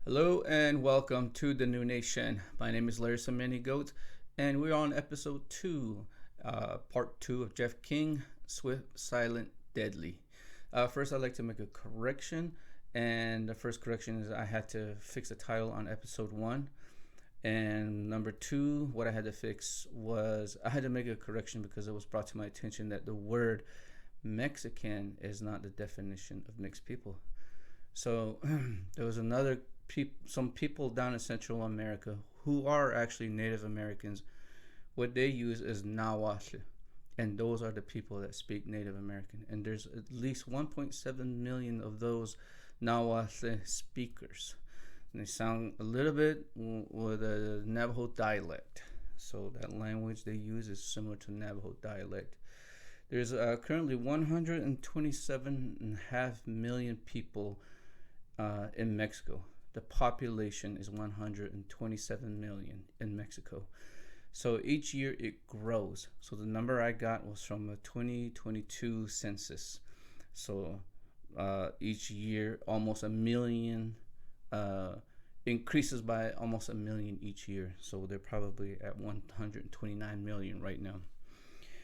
Hello and welcome to the New Nation. My name is Larry Samani Goat, and we're on episode 2, part 2 of Jeff King, Swift, Silent, Deadly. First, I'd like to make a correction, and the first correction is I had to fix the title on episode 1. And number 2, what I had to fix was I had to make a correction because it was brought to my attention that the word Mexican is not the definition of mixed people. So there was some people down in Central America who are actually Native Americans. What they use is Nahuatl, and those are the people that speak Native American. And there's at least 1.7 million of those Nahuatl speakers. And they sound a little bit with a Navajo dialect. So that language they use is similar to Navajo dialect. There's currently 127.5 million people in Mexico. The population is 127 million in Mexico. So each year it grows. So the number I got was from a 2022 census. So each year, almost a million increases by almost a million each year. So they're probably at 129 million right now.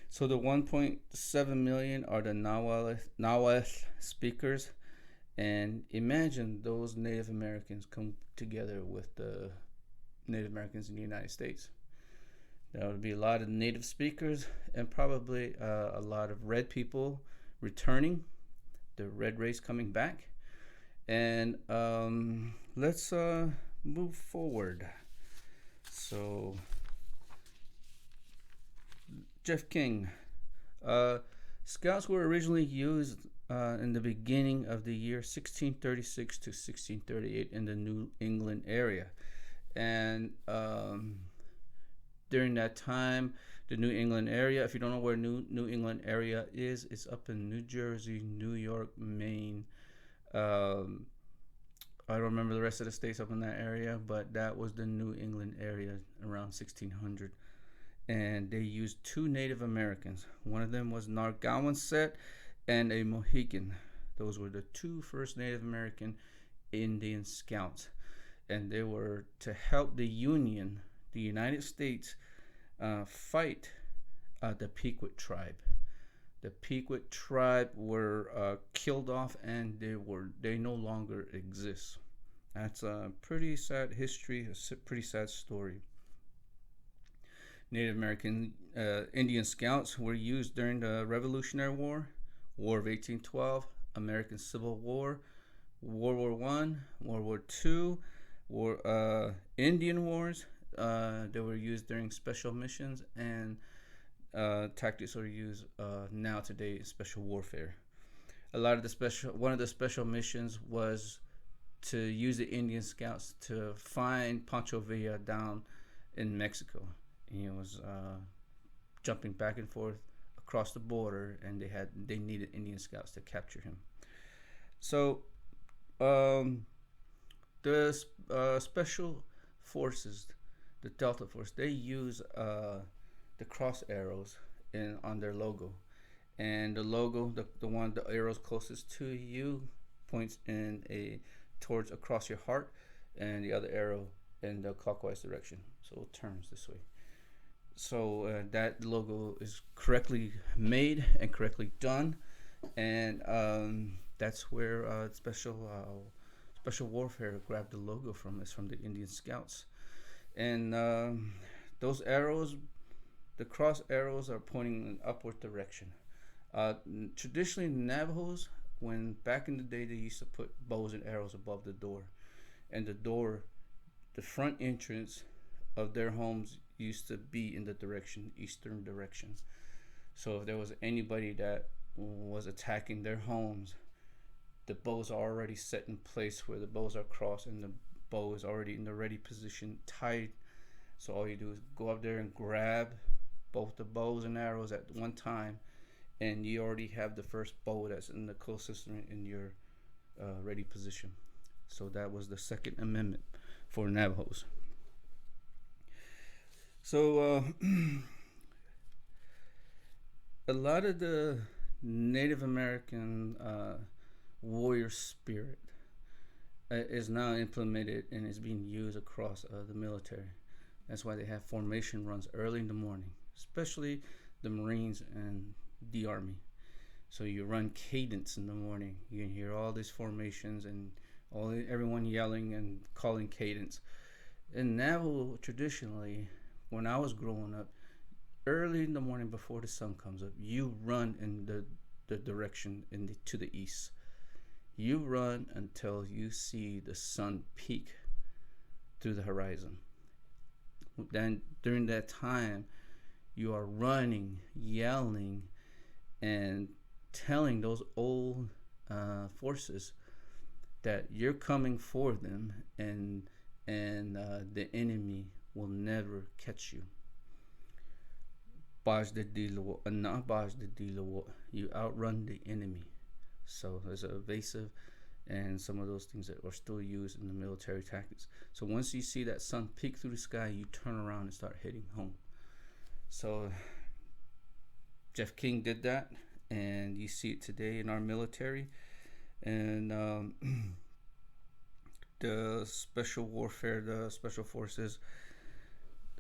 So the 1.7 million are the Nahuatl speakers. And imagine those Native Americans come together with the Native Americans in the United States. There would be a lot of native speakers and probably a lot of red people returning, the red race coming back. And let's move forward. So, Jeff King. Scouts were originally used in the beginning of the year 1636 to 1638 in the New England area. And during that time, the New England area, if you don't know where New England area is, it's up in New Jersey, New York, Maine. I don't remember the rest of the states up in that area, but that was the New England area around 1600. And they used two Native Americans. One of them was Narragansett and a Mohican. Those were the two first Native American Indian scouts. And they were to help the United States, fight the Pequot tribe. The Pequot tribe were killed off, and they no longer exist. That's a pretty sad history, a pretty sad story. Native American Indian scouts were used during the Revolutionary War, War of 1812, American Civil War, World War One, World War Two, Indian Wars. They were used during special missions, and tactics are used now today in special warfare. One of the special missions was to use the Indian scouts to find Pancho Villa down in Mexico. He was jumping back and forth across the border, and they needed Indian scouts to capture him. So the special forces, the Delta Force, they use the cross arrows on their logo, and the logo, the arrows closest to you, points towards across your heart, and the other arrow in the clockwise direction, so it turns this way. So that logo is correctly made and correctly done, and that's where special warfare grabbed the logo from. It's from the Indian Scouts, and those arrows, the cross arrows, are pointing in an upward direction. Traditionally, Navajos, when back in the day, they used to put bows and arrows above the door, and the front entrance of their homes used to be in the eastern direction. So if there was anybody that was attacking their homes, the bows are already set in place where the bows are crossed, and the bow is already in the ready position, tied. So all you do is go up there and grab both the bows and arrows at one time, and you already have the first bow that's in the closest in your ready position. So that was the Second Amendment for Navajos. So a lot of the Native American warrior spirit is now implemented and is being used across the military. That's why they have formation runs early in the morning, especially the Marines and the Army. So you run cadence in the morning. You can hear all these formations and everyone yelling and calling cadence. In Navajo, traditionally, when I was growing up, early in the morning before the sun comes up, you run in the direction to the east. You run until you see the sun peak through the horizon. Then during that time, you are running, yelling, and telling those old forces that you're coming for them, and the enemy will never catch you. You outrun the enemy. So there's a evasive and some of those things that are still used in the military tactics. So once you see that sun peek through the sky, you turn around and start heading home. So Jeff King did that, and you see it today in our military. And the special warfare, the special forces,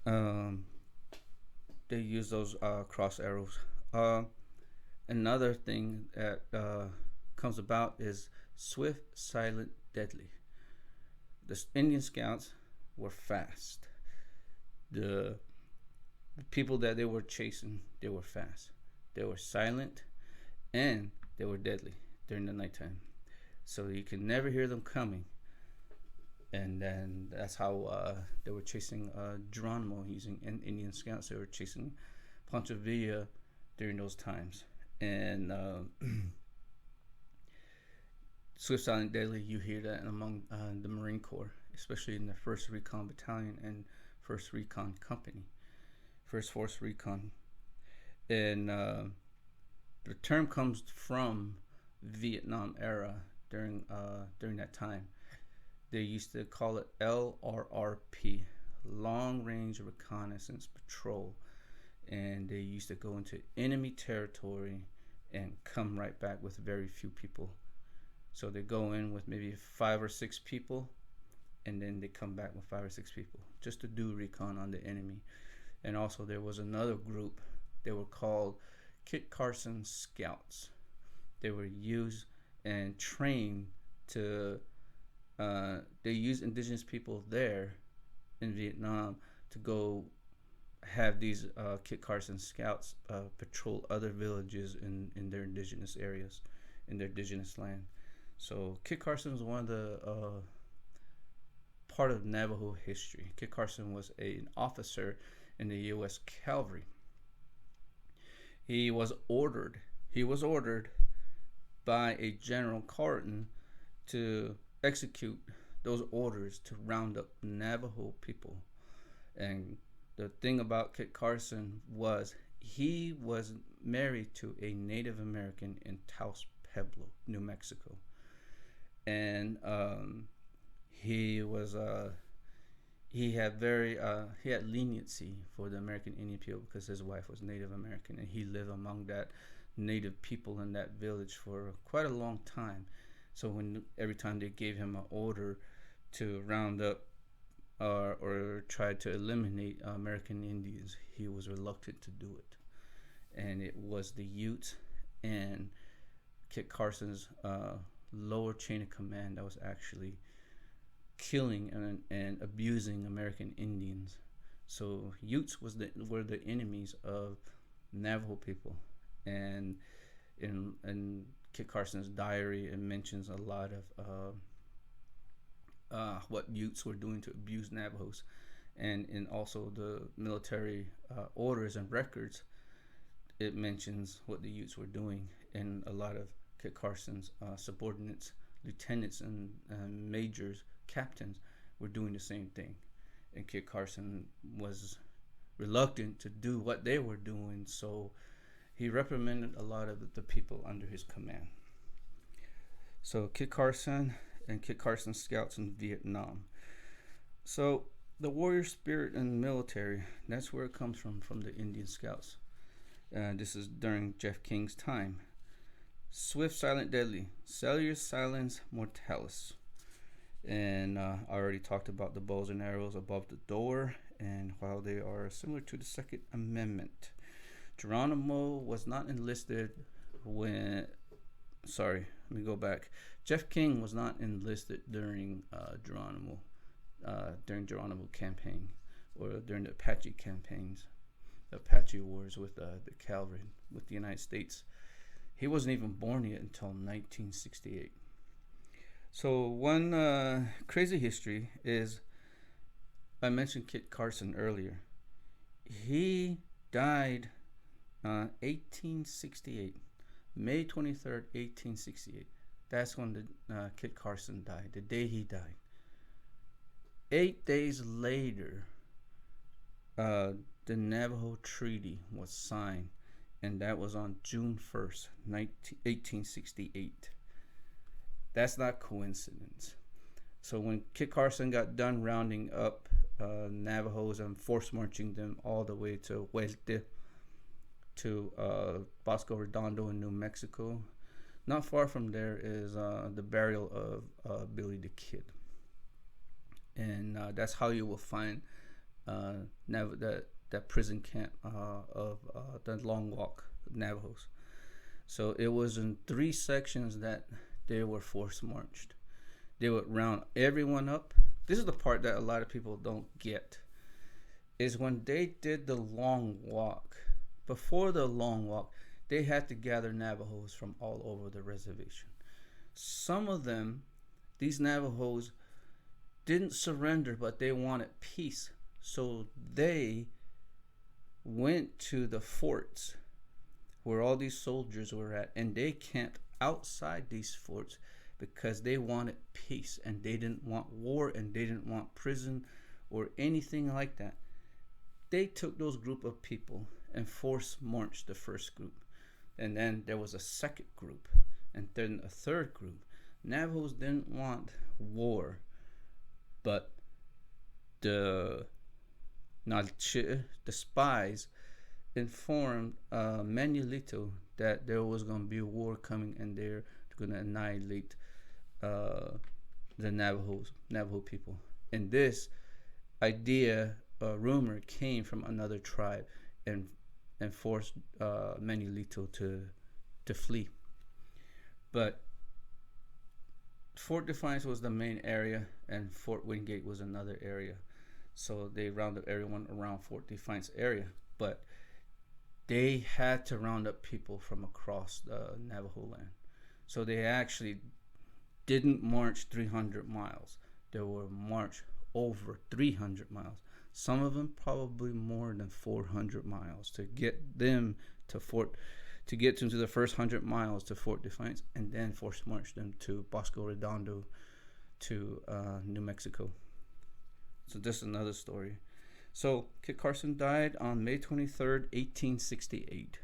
they use those cross arrows. Another thing that comes about is swift, silent, deadly. The Indian scouts were fast. The people that they were chasing, they were fast. They were silent, and they were deadly during the nighttime. So you can never hear them coming. And then that's how they were chasing Geronimo using Indian scouts. They were chasing Pancho Villa during those times. And swift, silent, deadly, you hear that among the Marine Corps, especially in the 1st Recon Battalion and 1st Recon Company, 1st Force Recon. And the term comes from Vietnam era during that time. They used to call it LRRP, Long Range Reconnaissance Patrol. And they used to go into enemy territory and come right back with very few people. So they go in with maybe 5 or 6 people, and then they come back with 5 or 6 people just to do recon on the enemy. And also there was another group. They were called Kit Carson Scouts. They were used and trained to they used indigenous people there in Vietnam to go have these Kit Carson Scouts patrol other villages in their indigenous areas, in their indigenous land. So Kit Carson was one of the part of Navajo history. Kit Carson was an officer in the U.S. Cavalry. He was ordered by a General Carton to execute those orders to round up Navajo people. And the thing about Kit Carson was he was married to a Native American in Taos Pueblo, New Mexico. And he had leniency for the American Indian people because his wife was Native American, and he lived among that Native people in that village for quite a long time. So every time they gave him an order to round up or try to eliminate American Indians, he was reluctant to do it. And it was the Utes and Kit Carson's lower chain of command that was actually killing and abusing American Indians. So Utes were the enemies of Navajo people. And in Kit Carson's diary, it mentions a lot of what Utes were doing to abuse Navajos. And in also the military orders and records, it mentions what the Utes were doing. And a lot of Kit Carson's subordinates, lieutenants and majors, captains were doing the same thing. And Kit Carson was reluctant to do what they were doing, so he reprimanded a lot of the people under his command. So Kit Carson and Kit Carson Scouts in Vietnam. So the warrior spirit in the military, that's where it comes from the Indian Scouts. This is during Jeff King's time. Swift, silent, deadly. Cellular silence mortalis. And I already talked about the bows and arrows above the door and how they are similar to the Second Amendment. Geronimo was not enlisted when. Sorry, let me go back. Jeff King was not enlisted during Geronimo campaign or during the Apache campaigns, the Apache wars with the cavalry with the United States. He wasn't even born yet until 1968. So one crazy history is I mentioned Kit Carson earlier. He died 1868, May 23rd, 1868. That's when Kit Carson died, the day he died. 8 days later, the Navajo Treaty was signed, and that was on June 1st, 1868. That's not coincidence. So when Kit Carson got done rounding up Navajos and force marching them all the way to Huelte, to Bosco Redondo in New Mexico, not far from there is the burial of Billy the Kid. And that's how you will find that prison camp of the Long Walk Navajos. So it was in 3 sections that they were force marched. They would round everyone up. This is the part that a lot of people don't get. Is when they did the Long Walk. Before the Long Walk, they had to gather Navajos from all over the reservation. Some of them, these Navajos, didn't surrender, but they wanted peace. So they went to the forts where all these soldiers were at, and they camped outside these forts because they wanted peace and they didn't want war and they didn't want prison or anything like that. They took those group of people and force marched the first group. And then there was a second group and then a third group. Navajos didn't want war, but the spies informed Manuelito that there was going to be a war coming and they're going to annihilate the Navajo people. And this idea, rumor, came from another tribe and forced Manuelito to flee. But Fort Defiance was the main area, and Fort Wingate was another area. So they rounded everyone around Fort Defiance area, but they had to round up people from across the Navajo land. So they actually didn't march 300 miles. They were marched over 300 miles. Some of them probably more than 400 miles to get them to get them to the first 100 miles to Fort Defiance, and then force march them to Bosco Redondo to New Mexico. So this is another story. So Kit Carson died on May 23rd, 1868.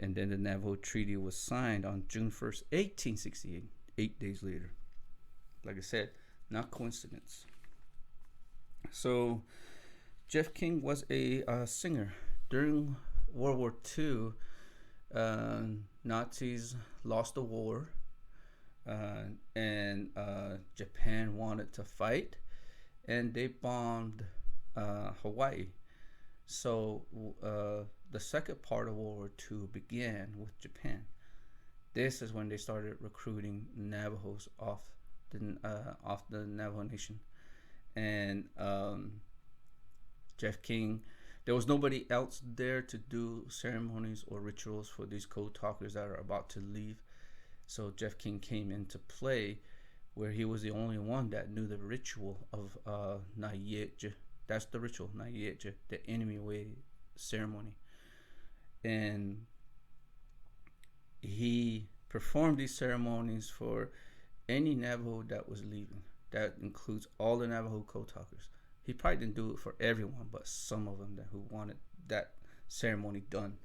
And then the Navajo Treaty was signed on June 1st, 1868, 8 days later. Like I said, not coincidence. So Jeff King was a singer. During World War II, Nazis lost the war, and Japan wanted to fight, and they bombed Hawaii. So the second part of World War II began with Japan. This is when they started recruiting Navajos off the Navajo Nation, and Jeff King. There was nobody else there to do ceremonies or rituals for these code talkers that are about to leave. So Jeff King came into play, where he was the only one that knew the ritual of Nayeje. That's the ritual, Nayeje, the enemy way ceremony. And he performed these ceremonies for any Navajo that was leaving. That includes all the Navajo code talkers. He probably didn't do it for everyone, but some of them who wanted that ceremony done.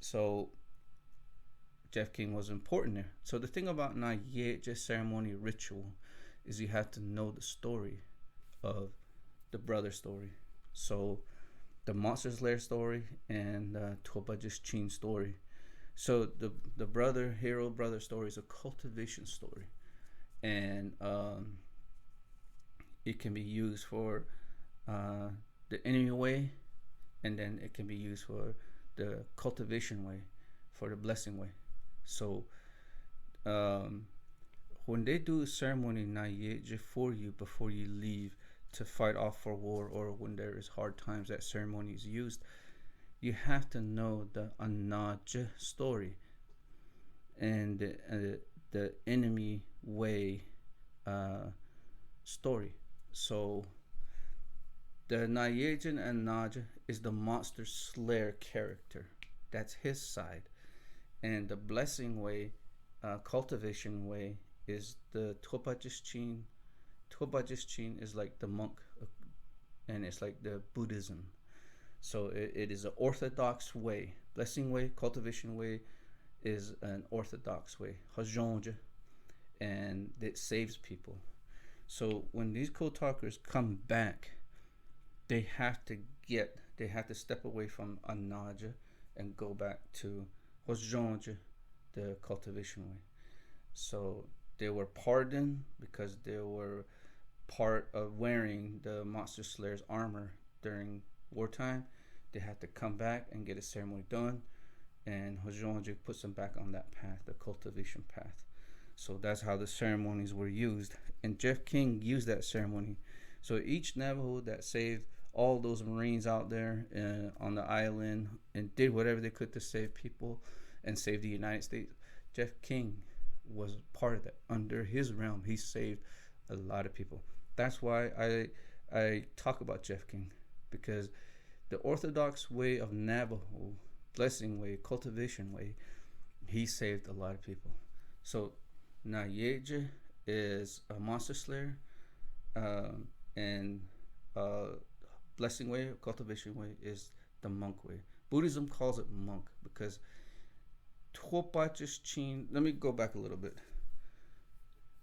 So Jeff King was important there. So the thing about Nayeje ceremony ritual is you have to know the story of the brother story. So the Monsters Lair story and the Tuapajis Chin story. So the hero brother story is a cultivation story. And it can be used for uh, the enemy way, and then it can be used for the cultivation way, for the blessing way. So um, when they do a ceremony nayeje for you before you leave to fight off for war, or when there is hard times, that ceremony is used, you have to know the anaje story and the enemy way uh, story. So the Nayajin and Naja is the monster slayer character. That's his side. And the blessing way, cultivation way, is the Topajishin. Topajishin is like the monk, and it's like the Buddhism. So it is an orthodox way. Blessing way, cultivation way is an orthodox way. Hajonja, and it saves people. So when these code talkers come back, they have to they have to step away from Anaja and go back to Hajonja, the cultivation way. So they were pardoned because they were part of wearing the Monster Slayer's armor during wartime. They had to come back and get a ceremony done, and Hajonja puts them back on that path, the cultivation path. So that's how the ceremonies were used. And Jeff King used that ceremony. So each Navajo that saved all those Marines out there on the island and did whatever they could to save people and save the United States, Jeff King was part of that. Under his realm, he saved a lot of people. That's why I talk about Jeff King, because the Orthodox way of Navajo, blessing way, cultivation way, he saved a lot of people. So Nayeje is a monster slayer, and blessing way, cultivation way is the monk way. Buddhism calls it monk because Tuopachichin. Let me go back a little bit.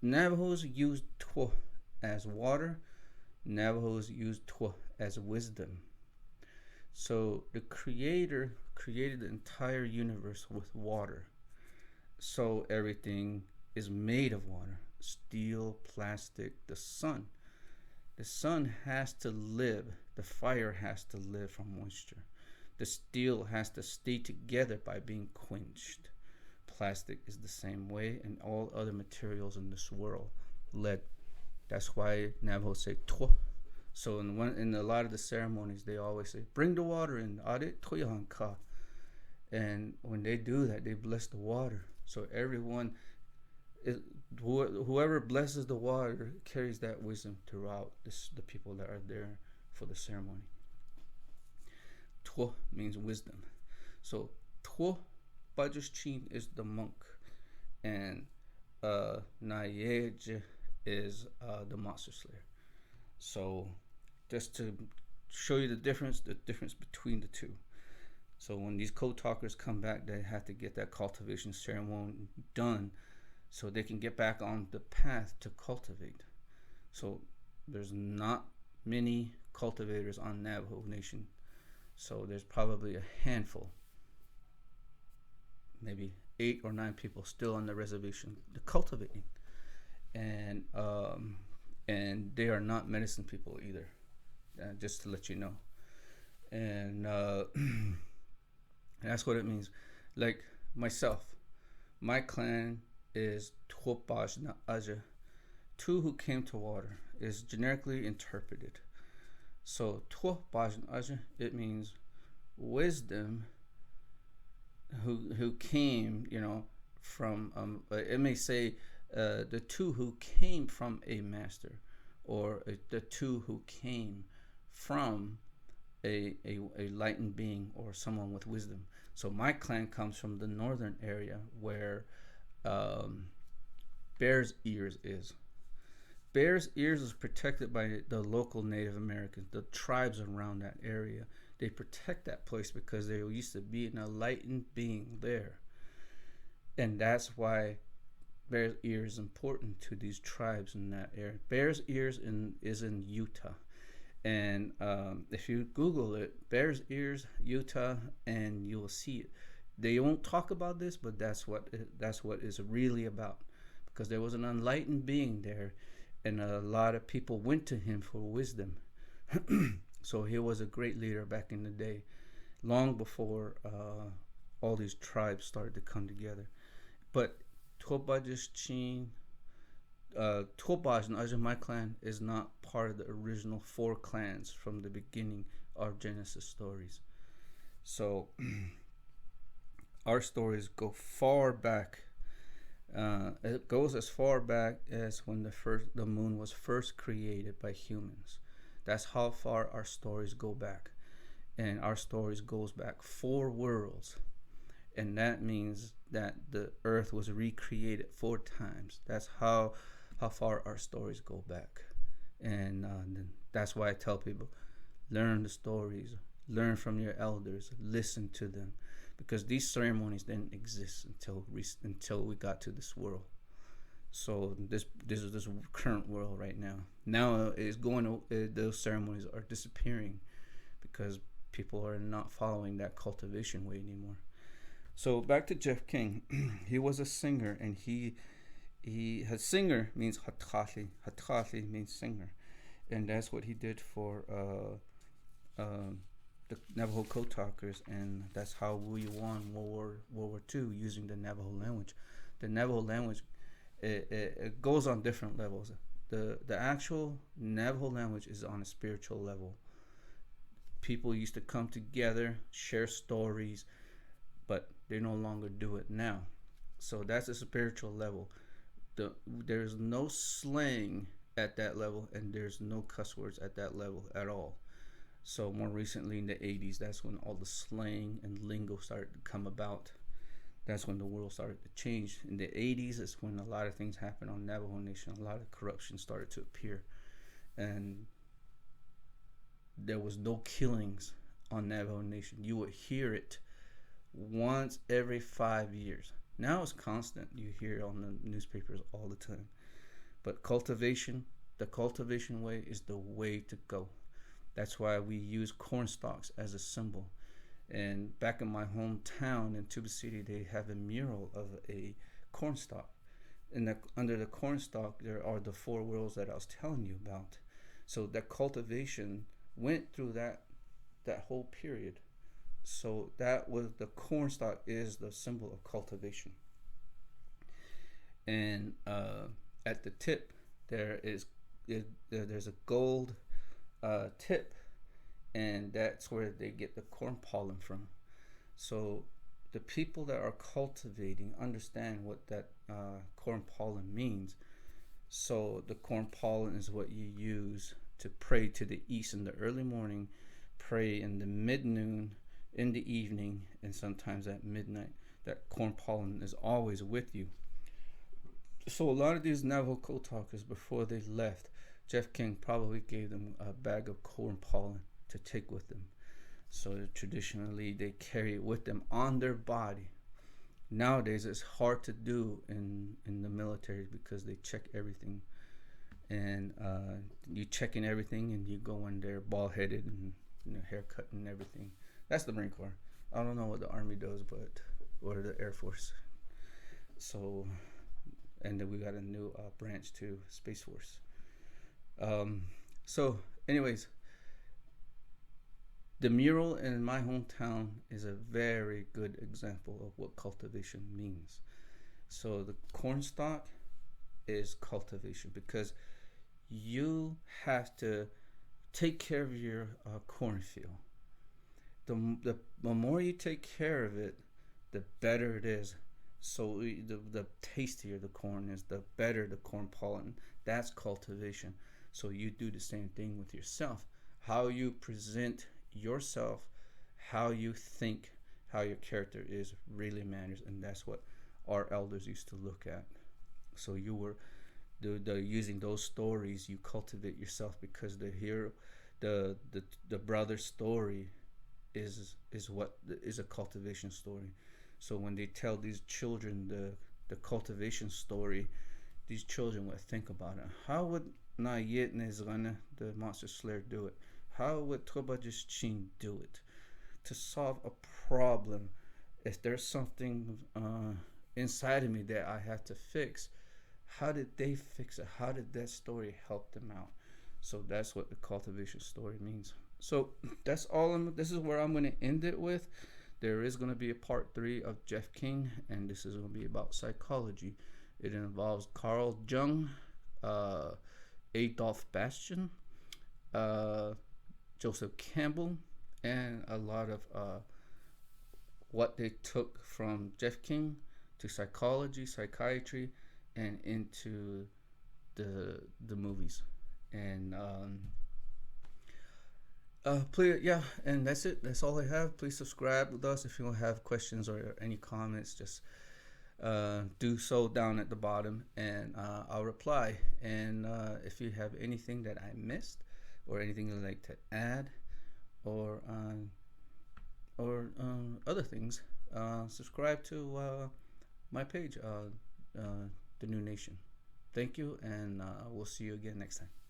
Navajos use Tuo as water. Navajos use Tuo as wisdom. So the Creator created the entire universe with water. So everything is made of water. Steel, plastic, the sun. The sun has to live. The fire has to live from moisture. The steel has to stay together by being quenched. Plastic is the same way, and all other materials in this world. Lead. That's why Navajo say Tuo. So in a lot of the ceremonies, they always say, "Bring the water in." And when they do that, they bless the water. So everyone, whoever blesses the water carries that wisdom throughout the people that are there for the ceremony. Tuo means wisdom. So Tuo Bajushchin is the monk, and Nayeje is the monster slayer. So just to show you the difference between the two. So when these code talkers come back, they have to get that cultivation ceremony done so they can get back on the path to cultivate. So there's not many cultivators on Navajo Nation. So there's probably a handful, maybe 8 or 9 people still on the reservation cultivating. And they are not medicine people either, just to let you know. And that's what it means. Like myself, my clan is Tuopaj na Aja, two who came to water, is generically interpreted. So Tuopaj na Aja, it means wisdom who came, from, it may say the two who came from a master, or the two who came from a enlightened being, or someone with wisdom. So my clan comes from the northern area where Bear's Ears is. Bear's Ears is protected by the local Native Americans, the tribes around that area. They protect that place because there used to be an enlightened being there. And that's why Bear's Ears is important to these tribes in that area. Bear's Ears is in Utah. And if you Google it, Bear's Ears, Utah, and you will see it. They won't talk about this, but that's what it's really about. Because there was an enlightened being there, and a lot of people went to him for wisdom. So he was a great leader back in the day, long before all these tribes started to come together. But Tobajishin, Tobaj and Ajamai clan is not part of the original four clans from the beginning of Genesis stories. So our stories go far back. It goes as far back as when the moon was first created by humans. That's how far our stories go back, and our stories goes back four worlds, and that means that the earth was recreated four times. That's how far our stories go back, and that's why I tell people, learn the stories, learn from your elders, listen to them, because these ceremonies didn't exist until we got to this world. So this is this current world right now. Now it's going to, those ceremonies are disappearing because people are not following that cultivation way anymore. So back to Jeff King, he was a singer, and he had singer means hatkali. Hatkali means singer, and that's what he did for the Navajo code talkers, and that's how we won World War II using the Navajo language. The Navajo language, it goes on different levels. The actual Navajo language is on a spiritual level. People used to come together, share stories, but they no longer do it now. So that's a spiritual level. There's no slang at that level, and there's no cuss words at that level at all. So more recently in the 80s, that's when all the slang and lingo started to come about. That's when the world started to change. In the 80s is when a lot of things happened on Navajo Nation. A lot of corruption started to appear, and there was no killings on Navajo Nation. You would hear it once every 5 years. Now it's constant. You hear it on the newspapers all the time. But the cultivation way is the way to go. That's why we use corn stalks as a symbol. And back in my hometown in Tuba City, they have a mural of a corn stalk. And under the corn stalk, there are the four worlds that I was telling you about. So that cultivation went through that whole period. So that was the corn stalk is the symbol of cultivation. And at the tip, there's a gold tip, and that's where they get the corn pollen from. So the people that are cultivating understand what that corn pollen means. So the corn pollen is what you use to pray to the east in the early morning, pray in the mid noon, in the evening, and sometimes at midnight. That corn pollen is always with you. So a lot of these Navajo code talkers, before they left, Jeff King probably gave them a bag of corn pollen to take with them. So traditionally they carry it with them on their body. Nowadays it's hard to do in the military because they check everything, and you checking everything, and you go in there bald headed and haircut and everything. That's the Marine Corps. I don't know what the Army does, but or the Air Force. So, and then we got a new branch too, Space Force. So, anyways, the mural in my hometown is a very good example of what cultivation means. So the cornstalk is cultivation because you have to take care of your cornfield. The more you take care of it, the better it is. So the tastier the corn is, the better the corn pollen. That's cultivation. So you do the same thing with yourself. How you present yourself, how you think, how your character is really matters, and that's what our elders used to look at. So you were the using those stories, you cultivate yourself because the hero, the brother's story is what is a cultivation story. So when they tell these children the cultivation story, these children would think about it. How would Nayet Nezgana, the monster slayer, do it? How would Tobajishin do it? To solve a problem, if there's something inside of me that I have to fix, how did they fix it? How did that story help them out? So that's what the cultivation story means. So that's all. This is where I'm going to end it with. There is going to be a part 3 of Jeff King, and this is going to be about psychology. It involves Carl Jung, uh, Adolf Bastian, uh, Joseph Campbell, and a lot of what they took from Jeff King to psychology, psychiatry, and into the movies. And please, yeah, and that's it. That's all I have. Please subscribe with us. If you have questions or any comments, just do so down at the bottom, and I'll reply. And if you have anything that I missed, or anything you'd like to add, or other things, subscribe to my page, The New Nation. Thank you, and we'll see you again next time.